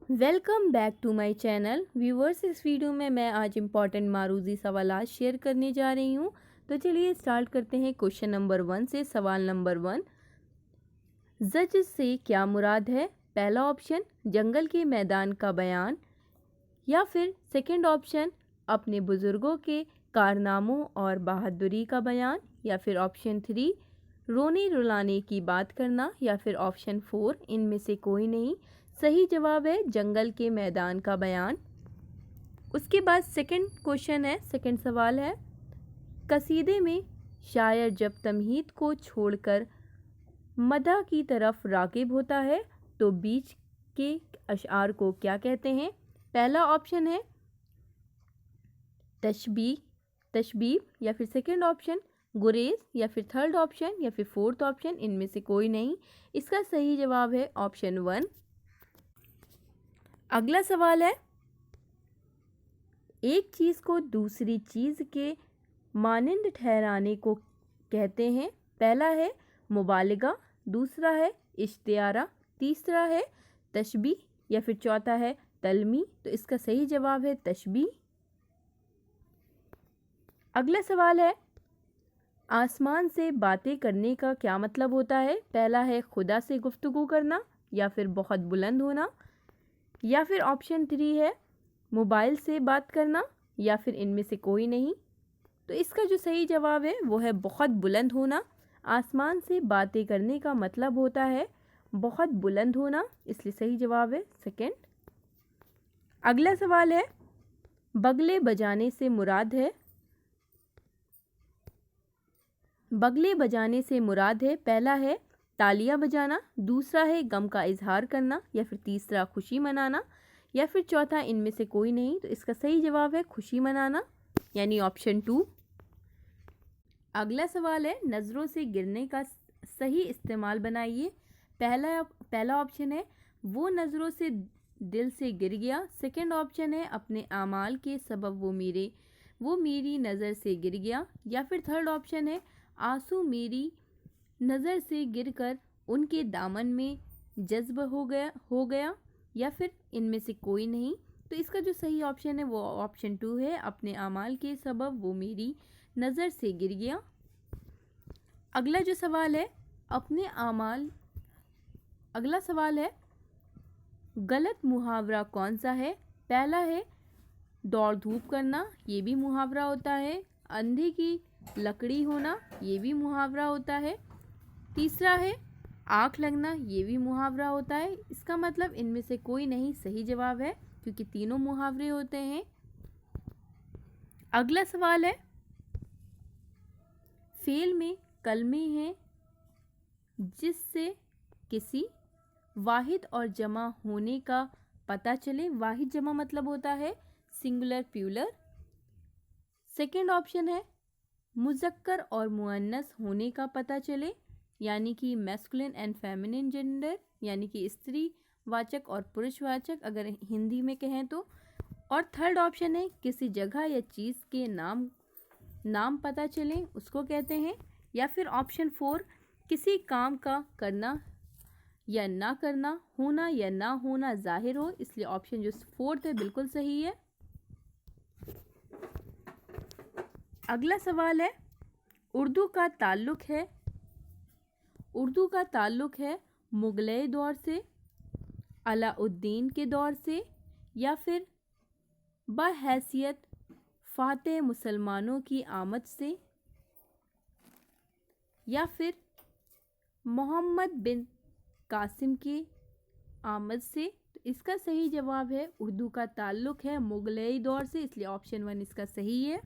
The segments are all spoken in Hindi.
Welcome back to my channel viewers. इस वीडियो में मैं आज इम्पॉर्टेंट मारूजी सवालात शेयर करने जा रही हूँ। तो चलिए स्टार्ट करते हैं क्वेश्चन नंबर 1 से। सवाल नंबर 1, ज़ज्र से क्या मुराद है? पहला ऑप्शन जंगल के मैदान का बयान, या फिर सेकंड ऑप्शन अपने बुज़ुर्गों के कारनामों और बहादुरी का बयान, या फिर ऑप्शन 3 रोने रुलाने की बात करना, या फिर ऑप्शन 4 इनमें से कोई नहीं। सही जवाब है जंगल के मैदान का बयान। उसके बाद सेकंड क्वेश्चन है, सेकंड सवाल है, कसीदे में शायर जब तमहीद को छोड़कर मदह की तरफ राग़िब होता है तो बीच के अशआर को क्या कहते हैं? पहला ऑप्शन है तशबीह, या फिर सेकंड ऑप्शन गुरेज, या फिर थर्ड ऑप्शन, या फिर फोर्थ ऑप्शन इनमें से कोई नहीं। इसका सही जवाब है ऑप्शन 1। अगला सवाल है, एक चीज़ को दूसरी चीज़ के मानिंद ठहराने को कहते हैं। पहला है मुबालगा, दूसरा है इश्तियारा, तीसरा है तशबीह, या फिर चौथा है तलमी। तो इसका सही जवाब है तशबीह। अगला सवाल है, आसमान से बातें करने का क्या मतलब होता है? पहला है खुदा से गुफ्तगू करना, या फिर बहुत बुलंद होना, या फिर ऑप्शन 3 है मोबाइल से बात करना, या फिर इनमें से कोई नहीं। तो इसका जो सही जवाब है वो है बहुत बुलंद होना। आसमान से बातें करने का मतलब होता है बहुत बुलंद होना, इसलिए सही जवाब है सेकंड। अगला सवाल है, बगले बजाने से मुराद है? बगले बजाने से मुराद है, पहला है तालियां बजाना, दूसरा है गम का इजहार करना, या फिर तीसरा खुशी मनाना, या फिर चौथा इनमें से कोई नहीं। तो इसका सही जवाब है खुशी मनाना, यानी ऑप्शन 2। अगला सवाल है, नज़रों से गिरने का सही इस्तेमाल बनाइए। पहला ऑप्शन है वो नज़रों से दिल से गिर गया, सेकंड ऑप्शन है अपने आमाल के सबब वो मेरी नज़र से गिर गया, या फिर थर्ड ऑप्शन है आंसू मेरी नज़र से गिरकर उनके दामन में जज्ब हो गया, या फिर इनमें से कोई नहीं। तो इसका जो सही ऑप्शन है वो ऑप्शन 2 है, अपने आमाल के सबब वो मेरी नज़र से गिर गया। अगला जो सवाल है, अगला सवाल है, गलत मुहावरा कौन सा है? पहला है दौड़ धूप करना, ये भी मुहावरा होता है। अंधे की लकड़ी होना, ये भी मुहावरा होता है। तीसरा है आँख लगना, ये भी मुहावरा होता है। इसका मतलब इनमें से कोई नहीं सही जवाब है, क्योंकि तीनों मुहावरे होते हैं। अगला सवाल है, फेल में कलमे हैं जिससे किसी वाहिद और जमा होने का पता चले। वाहिद जमा मतलब होता है सिंगुलर प्लूरल। सेकंड ऑप्शन है मुज़क्कर और मुअन्नस होने का पता चले, यानी कि मैस्कुलिन एंड फेमिनिन जेंडर, यानी कि स्त्री वाचक और पुरुषवाचक अगर हिंदी में कहें तो। और थर्ड ऑप्शन है किसी जगह या चीज़ के नाम पता चले, उसको कहते हैं। या फिर ऑप्शन 4 किसी काम का करना या ना करना, होना या ना होना जाहिर हो, इसलिए ऑप्शन जो 4th है बिल्कुल सही है। अगला सवाल है, उर्दू का ताल्लुक है मुगलई दौर से, अलाउद्दीन के दौर से, या फिर बहैसियत फातेह मुसलमानों की आमद से, या फिर मोहम्मद बिन कासिम की आमद से। तो इसका सही जवाब है उर्दू का ताल्लुक है मुगलई दौर से, इसलिए ऑप्शन 1 इसका सही है।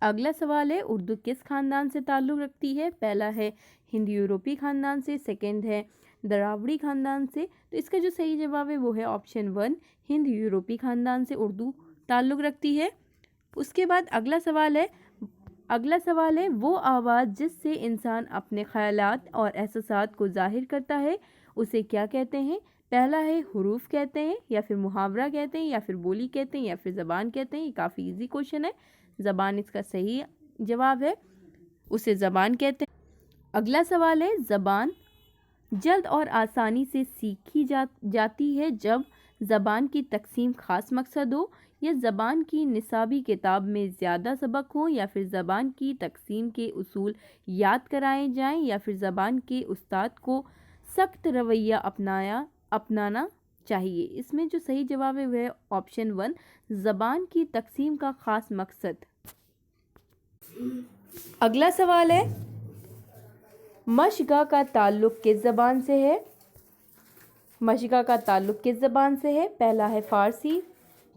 अगला सवाल है, उर्दू किस खानदान से ताल्लुक़ रखती है? पहला है हिंद यूरोपी खानदान से, सेकंड है द्राविड़ी खानदान से। तो इसका जो सही जवाब है वो है ऑप्शन 1, हिंद यूरोपी खानदान से उर्दू ताल्लुक़ रखती है। उसके बाद अगला सवाल है वो आवाज़ जिससे इंसान अपने ख़यालात और एहसासात को ज़ाहिर करता है उसे क्या कहते हैं? पहला है हुरूफ कहते हैं, या फिर मुहावरा कहते हैं, या फिर बोली कहते हैं, या फिर ज़बान कहते हैं। ये काफ़ी इजी क्वेश्चन है, ज़बान इसका सही जवाब है, उसे ज़बान कहते हैं। अगला सवाल है, जल्द और आसानी से सीखी जाती है जब ज़बान की तकसीम ख़ास मकसद हो, या ज़बान की निसाबी किताब में ज़्यादा सबक हो, या फिर ज़बान की तकसीम के उसूल याद कराए जाएं, या फिर ज़बान के उस्ताद को सख्त रवैया अपनाना चाहिए। इसमें जो सही जवाब है वह है ऑप्शन 1, ज़बान की तकसीम का ख़ास मकसद। अगला सवाल है, मशगा का ताल्लुक़ किस ज़बान से है? मशगा का ताल्लुक़ किस ज़बान से है? पहला है फ़ारसी,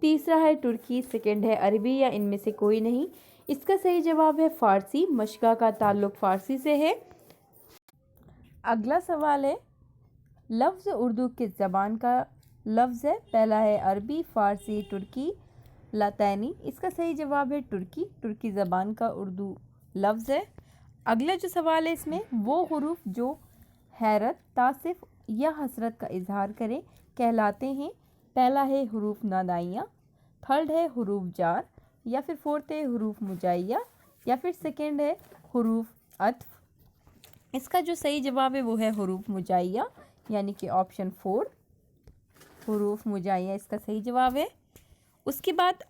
तीसरा है तुर्की, सेकंड है अरबी, या इनमें से कोई नहीं। इसका सही जवाब है फ़ारसी। मशगा का ताल्लुक़ फ़ारसी से है। अगला सवाल है, लफ्ज़ उर्दू किस ज़बान का लफ्ज़ है? पहला है अरबी, फ़ारसी, तुर्की, लातीनी। इसका सही जवाब है तुर्की। तुर्की ज़बान का उर्दू लफ्ज़ है। अगला जो सवाल है, इसमें वो हुरूफ जो हैरत, तासिफ या हसरत का इजहार करें कहलाते हैं। पहला है हुरूफ नादाइयाँ, थर्ड है हुरूफ जार, या फिर फोर्थ है हुरूफ मुजाइया, या फिर सेकंड है हुरूफ अत्फ। इसका जो सही जवाब है वो है हुरूफ मुजाइया, यानी कि ऑप्शन 4 हुरूफ मुजाइया इसका सही जवाब है। उसके बाद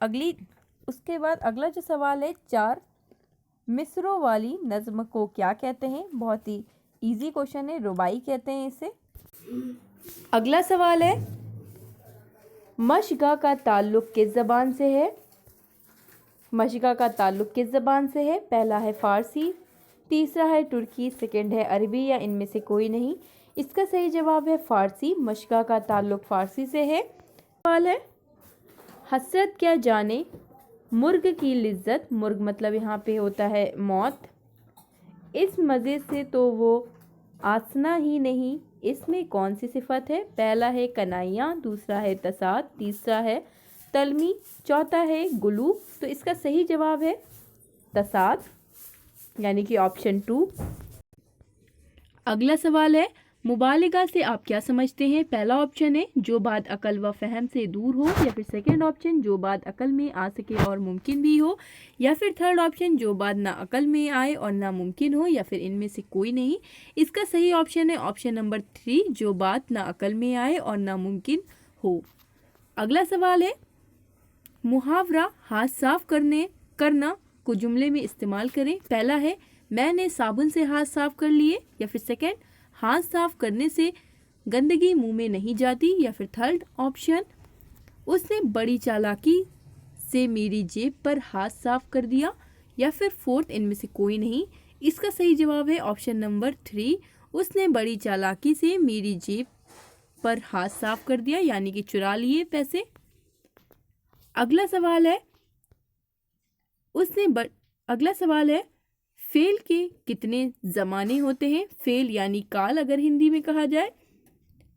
अगला जो सवाल है, 4 मिसरों वाली नज़्म को क्या कहते हैं? बहुत ही इजी क्वेश्चन है, रुबाई कहते हैं इसे। अगला सवाल है, मशगा का ताल्लुक़ किस ज़बान से है? मशगा का ताल्लुक़ किस ज़बान से है? पहला है फ़ारसी, तीसरा है तुर्की, सेकंड है अरबी, या इनमें से कोई नहीं। इसका सही जवाब है फ़ारसी। मशगा का ताल्लुक़ फ़ारसी से है। सवाल है, हसरत क्या जाने मुर्ग की लिज्जत, मुर्ग मतलब यहाँ पे होता है मौत, इस मज़े से तो वो आसना ही नहीं, इसमें कौन सी सिफत है? पहला है कनाइयाँ, दूसरा है तसाद, तीसरा है तलमी, चौथा है गुलू। तो इसका सही जवाब है तसाद, यानी कि ऑप्शन 2। अगला सवाल है, मुबालिगा से आप क्या समझते हैं? पहला ऑप्शन है जो बात अकल व फहम से दूर हो, या फिर सेकंड ऑप्शन जो बात अकल में आ सके और मुमकिन भी हो, या फिर थर्ड ऑप्शन जो बात ना अकल में आए और ना मुमकिन हो, या फिर इनमें से कोई नहीं। इसका सही ऑप्शन है ऑप्शन नंबर 3, जो बात ना अकल में आए और ना मुमकिन हो। अगला सवाल है, मुहावरा हाथ साफ करना को जुमले में इस्तेमाल करें। पहला है मैंने साबुन से हाथ साफ कर लिए, या फिर सेकंड हाथ साफ करने से गंदगी मुंह में नहीं जाती, या फिर थर्ड ऑप्शन उसने बड़ी चालाकी से मेरी जेब पर हाथ साफ कर दिया, या फिर फोर्थ इनमें से कोई नहीं। इसका सही जवाब है ऑप्शन नंबर 3, उसने बड़ी चालाकी से मेरी जेब पर हाथ साफ कर दिया, यानी कि चुरा लिए पैसे। अगला सवाल है फेल के कितने ज़माने होते हैं? फेल यानी काल अगर हिंदी में कहा जाए,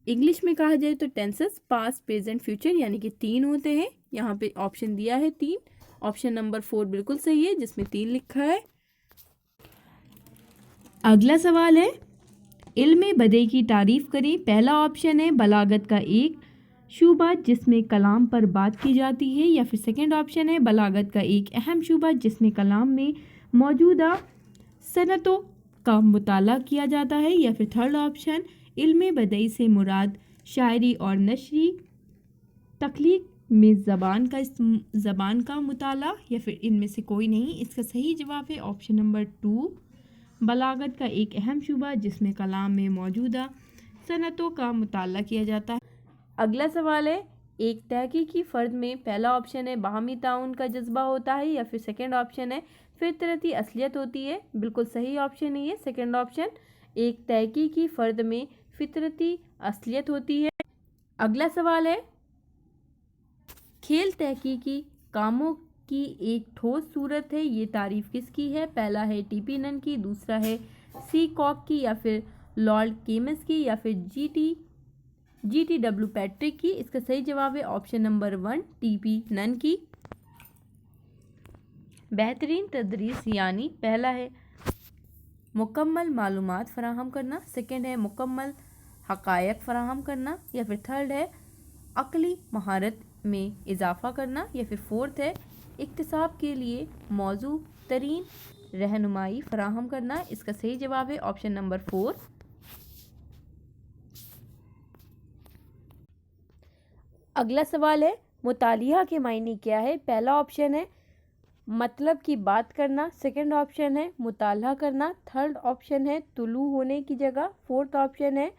इंग्लिश में कहा जाए तो टेंसेस, पास्ट, प्रेजेंट, फ्यूचर, यानी कि 3 होते हैं। यहाँ पे ऑप्शन दिया है 3, ऑप्शन नंबर 4 बिल्कुल सही है जिसमें 3 लिखा है। अगला सवाल है, इल्मे बदई की तारीफ करें। पहला ऑप्शन है बलागत का एक शूबा जिसमें कलाम पर बात की जाती है, या फिर सेकंड ऑप्शन है बलागत का एक अहम शूबा जिसमें कलाम में मौजूदा सनतों का मुताला किया जाता है, या फिर थर्ड ऑप्शन इल्मे बदई से मुराद शायरी और नशरी तख्लीक में ज़बान का मुताला, या फिर इनमें से कोई नहीं। इसका सही जवाब है ऑप्शन नंबर 2, बलागत का एक अहम शूबा जिसमें कलाम में मौजूदा सनतों का मुताला किया जाता है। अगला सवाल है, एक तहकीकी फ़र्द में पहला ऑप्शन है बाहमी ताउन का जज्बा होता है, या फिर सेकंड ऑप्शन है फितरती असलियत होती है। बिल्कुल सही ऑप्शन है ये सेकंड ऑप्शन, एक तहकीकी फ़र्द में फितरती असलियत होती है। अगला सवाल है, खेल तहकीकी कामों की एक ठोस सूरत है, ये तारीफ किसकी है? पहला है टीपी नन की, दूसरा है सी कॉक की, या फिर लॉर्ड केमस की, या फिर GTW पैट्रिक की। इसका सही जवाब है ऑप्शन नंबर 1, टीपी नन की। बेहतरीन तदरीस यानी पहला है मुकम्मल मालूमात फराहम करना, सेकंड है मुकम्मल हक़ायक़ फराहम करना, या फिर थर्ड है अक़ली महारत में इजाफ़ा करना, या फिर फोर्थ है इक्तिसाब के लिए मौजू तरीन रहनुमाई फराहम करना। इसका सही जवाब है ऑप्शन नंबर 4। अगला सवाल है मुतालिया के मायने क्या है। पहला ऑप्शन है मतलब की बात करना, सेकंड ऑप्शन है मुताला करना, थर्ड ऑप्शन है तुलू होने की जगह, फोर्थ ऑप्शन है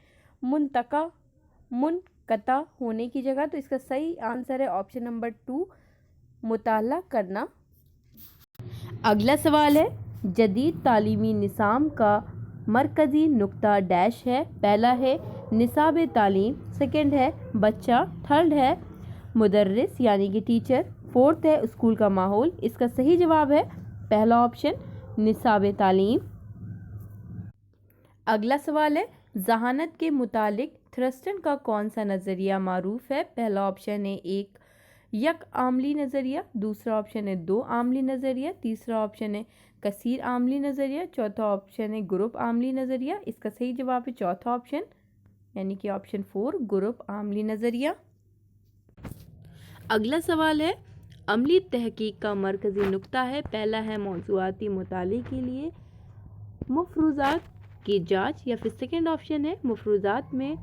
मुनकता होने की जगह। तो इसका सही आंसर है ऑप्शन नंबर 2 मुताला करना। अगला सवाल है जदीद तालीमी निज़ाम का मरकज़ी नुक्ता डैश है। पहला है निसाब तालीम, सेकंड है बच्चा, थर्ड है मुदर्रिस यानी कि टीचर, फोर्थ है स्कूल का माहौल। इसका सही जवाब है पहला ऑप्शन निसाब तालीम। अगला सवाल है जहानत के मुतालिक थ्रस्टन का कौन सा नज़रिया मारूफ है। पहला ऑप्शन है एक यक आमली नज़रिया, दूसरा ऑप्शन है दो आमली नज़रिया, तीसरा ऑप्शन है कसीर आमली नज़रिया, चौथा ऑप्शन है ग्रुप आमली नज़रिया। इसका सही जवाब है चौथा ऑप्शन यानी कि ऑप्शन 4 ग्रुप आमली नज़रिया। अगला सवाल है अमली तहकीक का मरकज़ी नुक्ता है। पहला है मौज़ूआती मुताले के लिए मफरूज़ात की जांच, या फिर सेकंड ऑप्शन है मफरूज़ात में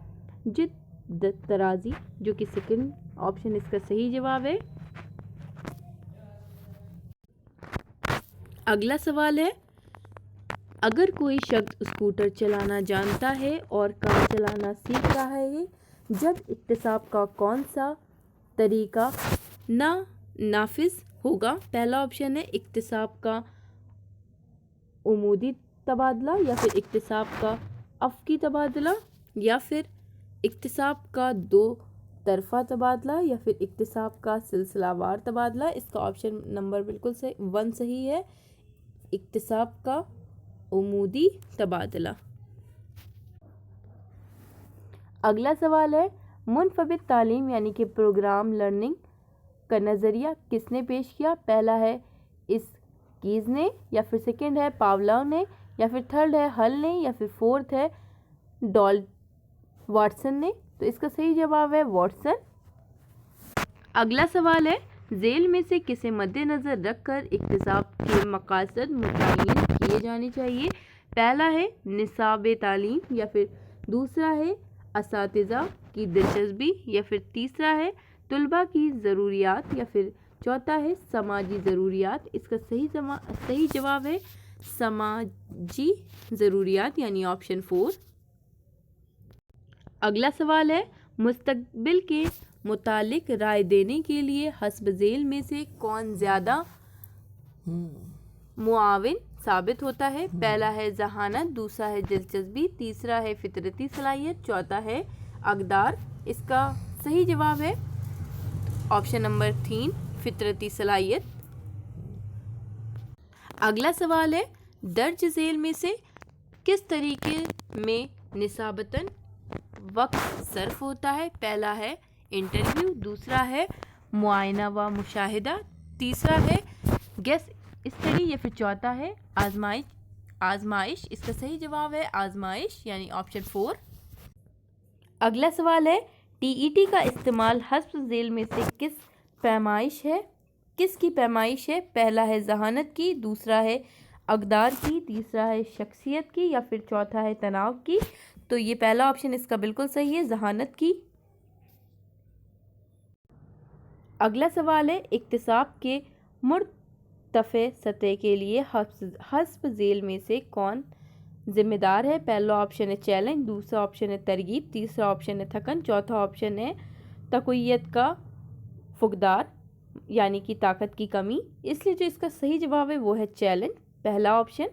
जिद्द तराजी, जो कि सेकंड ऑप्शन इसका सही जवाब है। अगला सवाल है अगर कोई शख्स स्कूटर चलाना जानता है और कार चलाना सीख रहा है, जब इक्तिसाब का कौन सा तरीका नाफिज होगा। पहला ऑप्शन है इक्तिसाब का उमूदी तबादला, या फिर इक्तिसाब का अफ़की तबादला, या फिर इक्तिसाब का दो तरफ़ा तबादला, या फिर इक्तिसाब का सिलसिलावार तबादला। इसका ऑप्शन नंबर बिल्कुल सही 1 सही है, इक्तिसाब का उमूदी तबादला। अगला सवाल है मुनफबित तालीम यानी कि प्रोग्राम लर्निंग का नज़रिया किसने पेश किया। पहला है इस कीज़ ने, या फिर सेकंड है पावलोव ने, या फिर थर्ड है हल ने, या फिर फोर्थ है वाटसन ने। तो इसका सही जवाब है वाटसन। अगला सवाल है झेल में से किसे मद्देनज़र रखकर इक्तिसाब के मकासद मुतय्यन किए जाने चाहिए। पहला है निसाब तालीम, या फिर दूसरा है असातिज़ा की दिलचस्पी, या फिर तीसरा है तलबा की ज़रूरियात, या फिर चौथा है समाजी ज़रूरियात। इसका सही जवाब है समाजी ज़रूरियात यानी ऑप्शन 4। अगला सवाल है मुस्तकबिल के मुतालिक राय देने के लिए हस्ब झेल में से कौन ज़्यादा मुआविन साबित होता है। पहला है जहानत, दूसरा है दिलचस्पी, तीसरा है फितरती सलाहियत, चौथा है अकदार। इसका सही जवाब है ऑप्शन नंबर 3 फितरती सलाहियत। अगला सवाल है दर्ज झेल में से किस तरीके में निसाबतन वक्त सर्फ होता है। पहला है इंटरव्यू, दूसरा है मुआयना व मुशाहिदा, तीसरा है गेस स्टडी, या फिर चौथा है आजमाइश। इसका सही जवाब है आजमाइश यानी ऑप्शन 4। अगला सवाल है टीईटी का इस्तेमाल हस्ब झेल में से किसकी पैमाइश है। पहला है जहानत की, दूसरा है अकदार की, तीसरा है शख्सियत की, या फिर चौथा है तनाव की। तो ये पहला ऑप्शन इसका बिल्कुल सही है जहानत की। अगला सवाल है इक्तिसाब के मुर्तफ़े सतह के लिए हस्ब झेल में से कौन जिम्मेदार है। पहला ऑप्शन है चैलेंज, दूसरा ऑप्शन है तरगीब, तीसरा ऑप्शन है थकन, चौथा ऑप्शन है तक़वियत का फुकदार यानी कि ताकत की कमी। इसलिए जो इसका सही जवाब है वो है चैलेंज, पहला ऑप्शन।